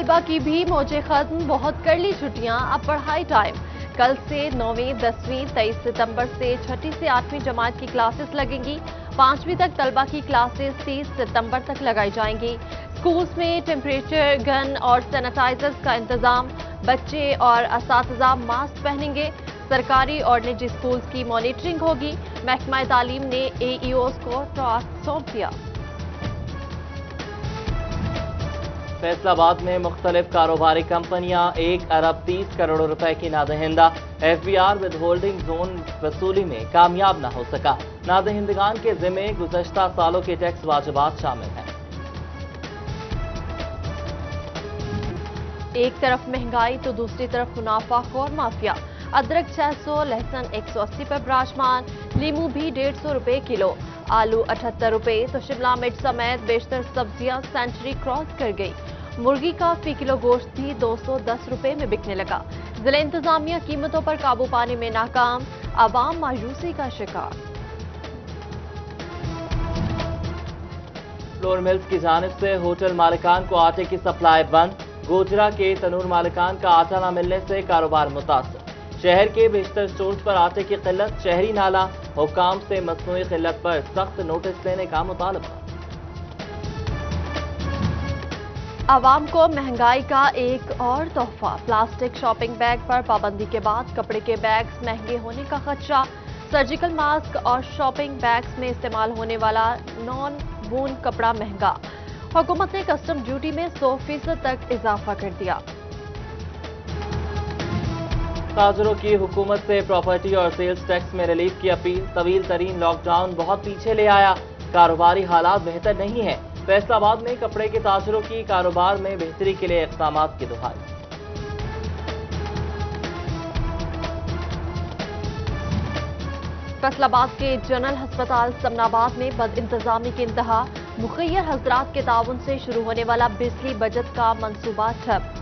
طلبہ کی بھی موجیں ختم، بہت کر لی چھٹیاں، اب پڑھائی ٹائم۔ کل سے 9ویں 10ویں 23 ستمبر سے 6ٹھی سے 8ویں جماعت کی کلاسز لگیں گی۔ 5ویں تک طلبہ کی کلاسز 30 ستمبر تک لگائی جائیں گی۔ سکولز میں ٹیمپریچر گن اور سینیٹائزرز کا انتظام، بچے اور اساتذہ ماسک پہنیں گے۔ سرکاری اور نجی سکولز کی مانیٹرنگ ہوگی۔ محکمہ تعلیم نے اے ای اوز کو ٹاسک سونپ دیا۔ فیصل آباد میں مختلف کاروباری کمپنیاں 1 ارب 30 کروڑ روپے کی نادہندہ۔ F B R withholding zone وصولی میں کامیاب نہ ہو سکا۔ نادہندگان کے ذمے گزشتہ سالوں کے ٹیکس واجبات شامل ہیں۔ ایک طرف مہنگائی تو دوسری طرف منافع خور مافیا۔ ادرک 600، لہسن 180 پر براجمان، لیمو بھی 150 روپے کلو، آلو 78 روپے تو شملہ مرچ سمیت بیشتر سبزیاں سینچری کراس کر گئی۔ مرغی کا فی کلو گوشت بھی 210 روپے میں بکنے لگا۔ ضلع انتظامیہ قیمتوں پر قابو پانے میں ناکام، عوام مایوسی کا شکار۔ فلور ملز کی جانب سے ہوٹل مالکان کو آٹے کی سپلائی بند۔ گوجرا کے تنور مالکان کا آٹا نہ ملنے سے کاروبار متاثر۔ شہر کے بیشتر اسٹورز پر آٹے کی قلت، شہری نالہ حکام سے مصنوعی قلت پر سخت نوٹس لینے کا مطالبہ۔ عوام کو مہنگائی کا ایک اور تحفہ، پلاسٹک شاپنگ بیگ پر پابندی کے بعد کپڑے کے بیگز مہنگے ہونے کا خدشہ۔ سرجیکل ماسک اور شاپنگ بیگز میں استعمال ہونے والا نان وون کپڑا مہنگا۔ حکومت نے کسٹم ڈیوٹی میں 100% تک اضافہ کر دیا۔ تاجروں کی حکومت سے پراپرٹی اور سیلز ٹیکس میں ریلیف کی اپیل۔ طویل ترین لاک ڈاؤن بہت پیچھے لے آیا، کاروباری حالات بہتر نہیں ہیں۔ فیصل آباد میں کپڑے کے تاجروں کی کاروبار میں بہتری کے لیے اقدامات کی دہائی۔ فیصل آباد کے جنرل ہسپتال سمن آباد میں بد انتظامی کی انتہا، مخیر حضرات کے تعاون سے شروع ہونے والا بجلی بجٹ کا منصوبہ ٹھپ۔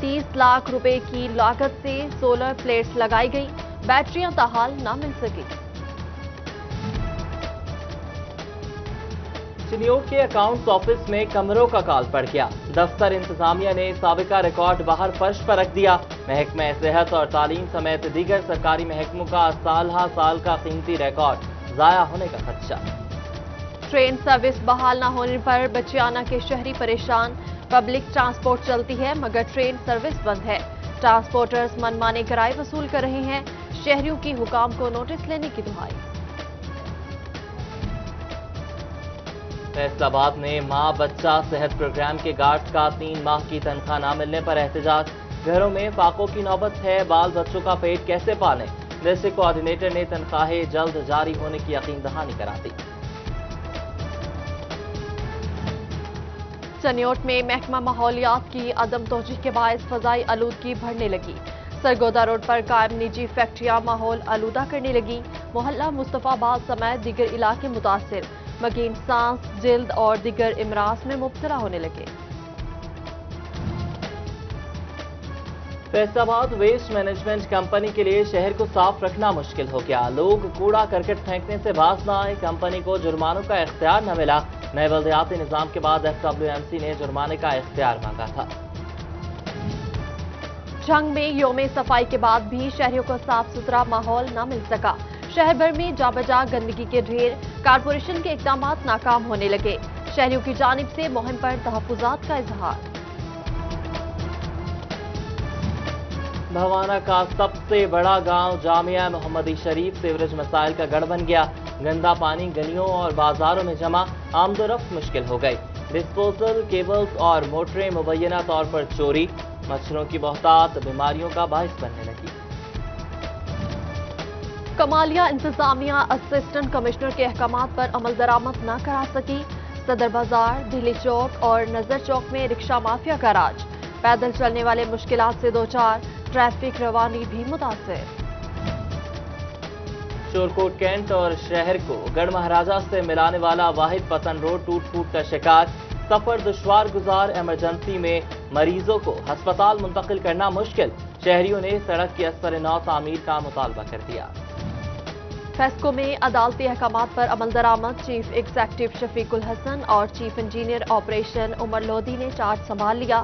30 لاکھ روپے کی لاگت سے سولر پلیٹس لگائی گئی، بیٹریاں تاحال نہ مل سکی۔ چنیوٹ کے اکاؤنٹس آفس میں کمروں کا کال پڑ گیا۔ دفتر انتظامیہ نے سابقہ ریکارڈ باہر فرش پر رکھ دیا۔ محکمہ صحت اور تعلیم سمیت دیگر سرکاری محکموں کا سال کا قیمتی ریکارڈ ضائع ہونے کا خدشہ۔ ٹرین سروس بحال نہ ہونے پر بچیانہ کے شہری پریشان، پبلک ٹرانسپورٹ چلتی ہے مگر ٹرین سروس بند ہے۔ ٹرانسپورٹرز منمانے کرائے وصول کر رہے ہیں، شہریوں کی حکام کو نوٹس لینے کی دہائی۔ فیصل آباد میں ماں بچہ صحت پروگرام کے گارڈز کا 3 ماہ کی تنخواہ نہ ملنے پر احتجاج۔ گھروں میں فاقوں کی نوبت ہے، بال بچوں کا پیٹ کیسے پالیں؟ ڈسٹرکٹ کوآرڈینیٹر نے تنخواہیں جلد جاری ہونے کی یقین دہانی کرا دی۔ چنیوٹ میں محکمہ ماحولیات کی عدم توجہی کے باعث فضائی آلودگی بڑھنے لگی۔ سرگودا روڈ پر قائم نجی فیکٹریاں ماحول آلودہ کرنے لگی۔ محلہ مصطفیٰ آباد سمیت دیگر علاقے متاثر، مکین سانس، جلد اور دیگر امراض میں مبتلا ہونے لگے۔ فیصل آباد ویسٹ مینجمنٹ کمپنی کے لیے شہر کو صاف رکھنا مشکل ہو گیا۔ لوگ کوڑا کرکٹ پھینکنے سے باز نہ آئے، کمپنی کو جرمانوں کا اختیار نہ ملا۔ نئے بلدیاتی نظام کے بعد FWMC نے جرمانے کا اختیار مانگا تھا۔ جنگ میں یوم صفائی کے بعد بھی شہریوں کو صاف ستھرا ماحول نہ مل سکا۔ شہر بھر میں جا بجا گندگی کے ڈھیر، کارپوریشن کے اقدامات ناکام ہونے لگے۔ شہریوں کی جانب سے مہم پر تحفظات کا اظہار۔ بھوانہ کا سب سے بڑا گاؤں جامعہ محمدی شریف سیوریج مسائل کا گڑھ بن گیا۔ گندا پانی گلیوں اور بازاروں میں جمع، آمد و رفت مشکل ہو گئی۔ ڈسپوزل کیبلز اور موٹریں مبینہ طور پر چوری، مچھروں کی بہتات بیماریوں کا باعث بننے لگی۔ کمالیہ انتظامیہ اسسٹنٹ کمشنر کے احکامات پر عمل درآمد نہ کرا سکی۔ صدر بازار، دہلی چوک اور نظر چوک میں رکشہ مافیا کا راج، پیدل چلنے والے مشکلات سے دوچار، ٹریفک روانی بھی متاثر۔ شورکوٹ کینٹ اور شہر کو گڑھ مہاراجہ سے ملانے والا واحد پتن روڈ ٹوٹ پھوٹ کا شکار، سفر دشوار گزار، ایمرجنسی میں مریضوں کو ہسپتال منتقل کرنا مشکل۔ شہریوں نے سڑک کی اثر نو تعمیر کا مطالبہ کر دیا۔ فیسکو میں عدالتی احکامات پر عمل درآمد، چیف ایگزیکٹو شفیق الحسن اور چیف انجینئر آپریشن عمر لودھی نے چارج سنبھال لیا۔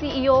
CEO